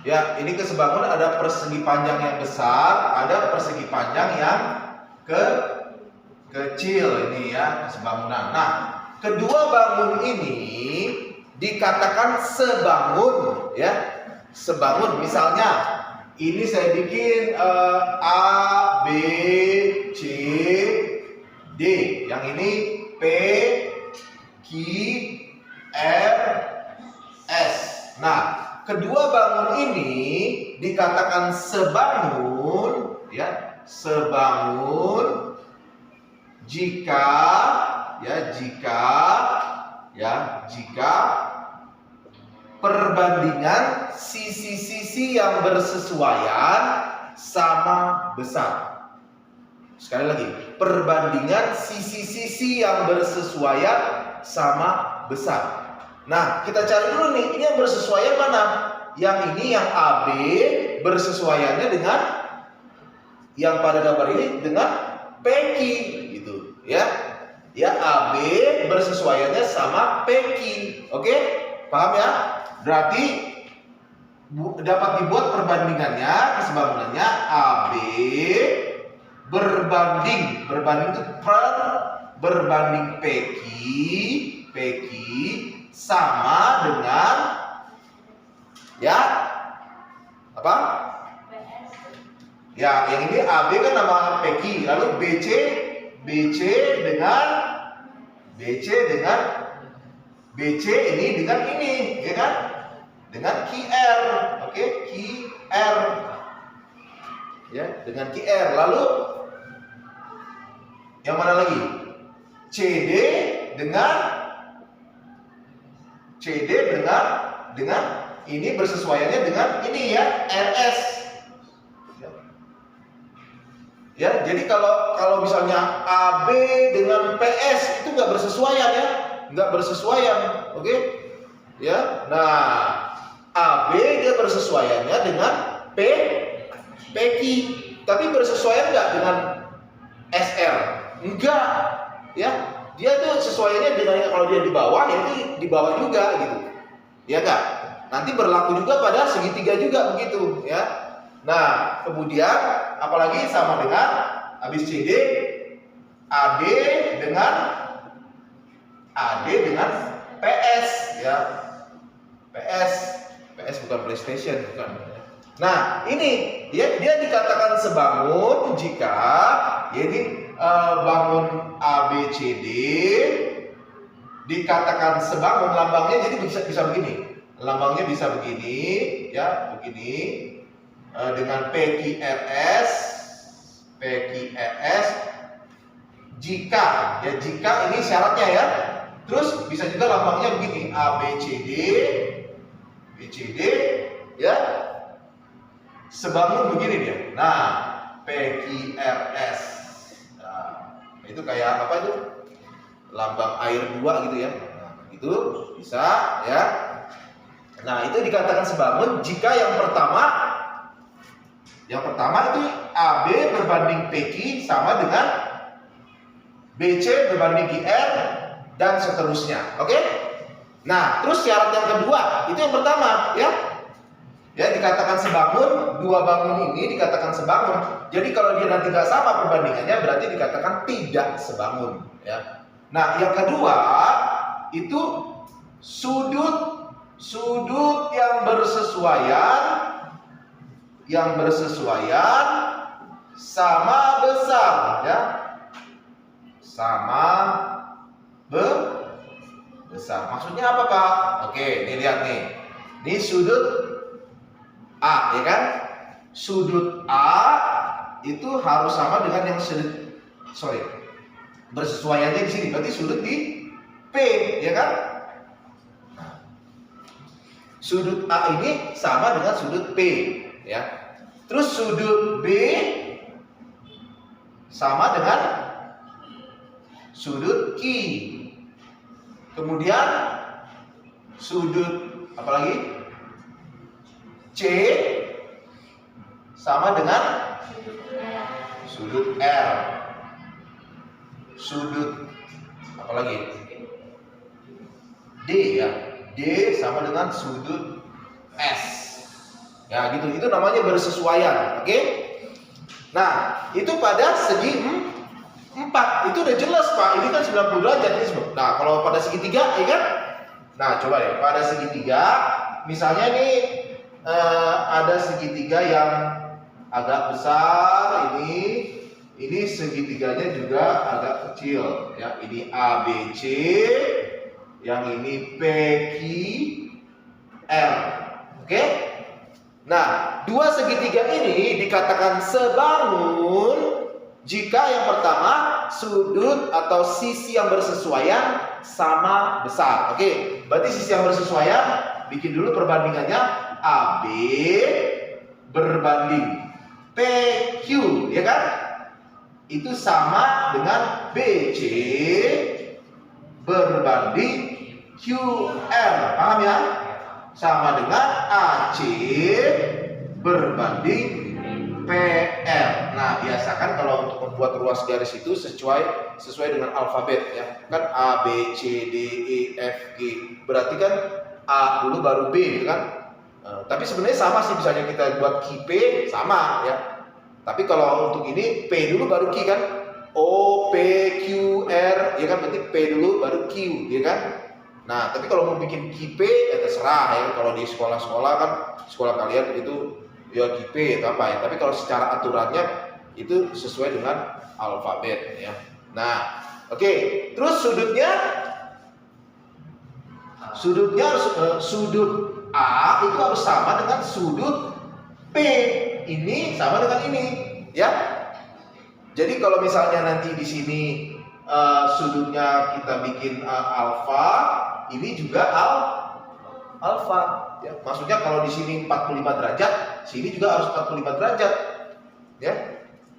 Ya, ini kesebangun ada persegi panjang yang besar, ada persegi panjang yang kecil ini ya, kesebangunan. Nah, kedua bangun ini dikatakan sebangun ya. Sebangun misalnya ini saya bikin A, B, C, D. Yang ini P, Q, R, S. Nah, kedua bangun ini dikatakan sebangun ya, sebangun jika perbandingan sisi-sisi yang bersesuaian sama besar. Sekali lagi, perbandingan sisi-sisi yang bersesuaian sama besar. Nah, kita cari dulu nih, ini yang bersesuaian mana? Yang ini, yang AB, bersesuaiannya dengan yang pada gambar ini dengan PQ gitu ya. Ya, AB bersesuaiannya sama PQ. Oke? Paham ya? Berarti dapat dibuat perbandingannya, kesebangunannya AB berbanding itu berbanding PQ sama dengan ya apa? Ya, yang ini AB kan nama PQ, lalu BC dengan BC ini dengan ini, ya kan? Dengan QR, oke? QR, ya, dengan QR. Lalu yang mana lagi? CD dengan ini bersesuaiannya dengan ini ya, RS. Ya, jadi kalau misalnya AB dengan PS itu nggak bersesuaian ya, nggak bersesuaian, oke? Ya, nah AB dia bersesuaiannya dengan PQ, tapi bersesuaian nggak dengan SR? Enggak, ya. Dia tuh sesuaiannya dengan kalau dia di bawah, ya itu di bawah juga gitu, ya enggak? Nanti berlaku juga pada segitiga juga begitu, ya. Nah, kemudian apalagi sama dengan habis CD, AD dengan PS, ya. PS bukan PlayStation, bukan. Nah, ini dia dikatakan sebangun jika ya ini bangun ABCD dikatakan sebangun, lambangnya jadi bisa begini. Lambangnya bisa begini, ya, begini. Dengan PQRS jika ini syaratnya ya. Terus bisa juga lambangnya begini, ABCD ya. Sebangun begini dia. Nah, PQRS. Nah, itu kayak apa itu? Lambang air 2 gitu ya. Nah, itu bisa ya. Nah, itu dikatakan sebangun jika yang pertama itu AB berbanding PQ sama dengan BC berbanding QR dan seterusnya. Oke? Nah, terus syarat yang kedua, itu yang pertama ya. Ya, dikatakan sebangun, dua bangun ini dikatakan sebangun. Jadi kalau dia nanti nggak sama perbandingannya berarti dikatakan tidak sebangun ya. Nah, yang kedua itu sudut yang bersesuaian sama besar ya. Sama besar. Maksudnya apa, Pak? Oke, ini lihat nih. Ini sudut A, ya kan? Sudut A itu harus sama dengan yang bersesuaiannya di sini. Berarti sudut di P, ya kan? Sudut A ini sama dengan sudut P, ya. Terus sudut B sama dengan sudut Q. Kemudian sudut apa lagi? C sama dengan sudut R. Sudut apa lagi? D ya. D sama dengan sudut S. Ya gitu, itu namanya bersesuaian. Oke? Nah, itu pada segi 4. Itu udah jelas, Pak. Ini kan 90 derajat ini semua. Nah, kalau pada segitiga, ya kan? Nah, coba ya, pada segitiga, misalnya nih ada segitiga yang agak besar ini segitiganya juga agak kecil ya. Ini ABC, yang ini PQR. Oke? Nah, dua segitiga ini dikatakan sebangun jika yang pertama sudut atau sisi yang bersesuaian sama besar. Oke, berarti sisi yang bersesuaian bikin dulu perbandingannya AB berbanding PQ, ya kan? Itu sama dengan BC berbanding QR. Paham ya? Sama dengan AC berbanding PR. Nah, biasakan kalau untuk membuat ruas garis itu sesuai dengan alfabet ya. Kan A, B, C, D, E, F, G. Berarti kan A dulu baru B kan? Tapi sebenarnya sama sih, misalnya kita buat Q, P sama ya. Tapi kalau untuk ini P dulu baru Q kan? O, P, Q, R, ya kan? Berarti P dulu baru Q, ya kan? Nah, tapi kalau mau bikin KP ya terserah ya. Kalau di sekolah-sekolah kan, sekolah kalian itu ya KP atau apa ya. Tapi kalau secara aturannya itu sesuai dengan alfabet ya. Nah, oke. Terus sudut A itu harus sama dengan sudut P. Ini sama dengan ini ya. Jadi kalau misalnya nanti di sini sudutnya kita bikin alfa, ini juga alfa ya. Maksudnya kalau di sini 45 derajat, sini juga harus 45 derajat ya.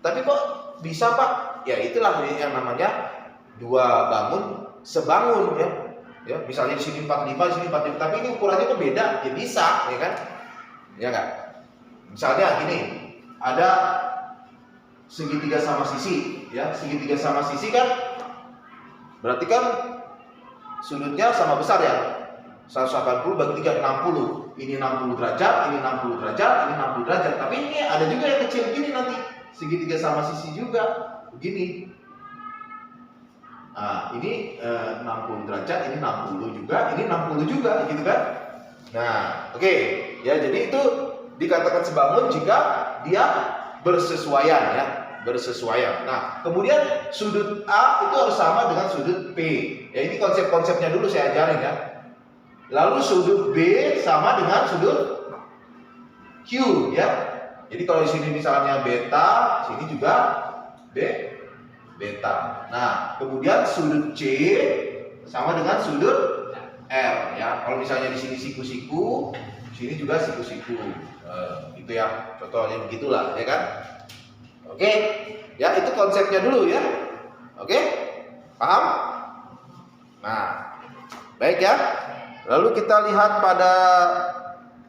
Tapi kok bisa, Pak? Ya itulah yang namanya dua bangun sebangun ya. Ya, misalnya di sini 45, di sini 45, tapi ini ukurannya kan beda, ya bisa, ya kan? Ya enggak? Misalnya gini, ada segitiga sama sisi ya. Segitiga sama sisi kan berarti kan sudutnya sama besar ya. 180 bagi 3, 60. Ini 60 derajat, ini 60 derajat, ini 60 derajat. Tapi ini ada juga yang kecil gini nanti. Segitiga sama sisi juga begini. Nah, ini 60 derajat, ini 60 juga, ini 60 juga gitu kan. Nah, oke. Ya, jadi itu dikatakan sebangun jika dia bersesuaian ya. Bersesuaian. Nah, kemudian sudut A itu harus sama dengan sudut P. Ya, ini konsep-konsepnya dulu saya ajarin ya. Lalu sudut B sama dengan sudut Q ya. Jadi kalau di sini misalnya beta, sini juga beta. Nah, kemudian sudut C sama dengan sudut R ya. Kalau misalnya di sini siku-siku, sini juga siku-siku. Gitu ya. Contohnya begitulah ya kan. Oke, ya itu konsepnya dulu ya. Oke, paham? Nah, baik ya. Lalu kita lihat pada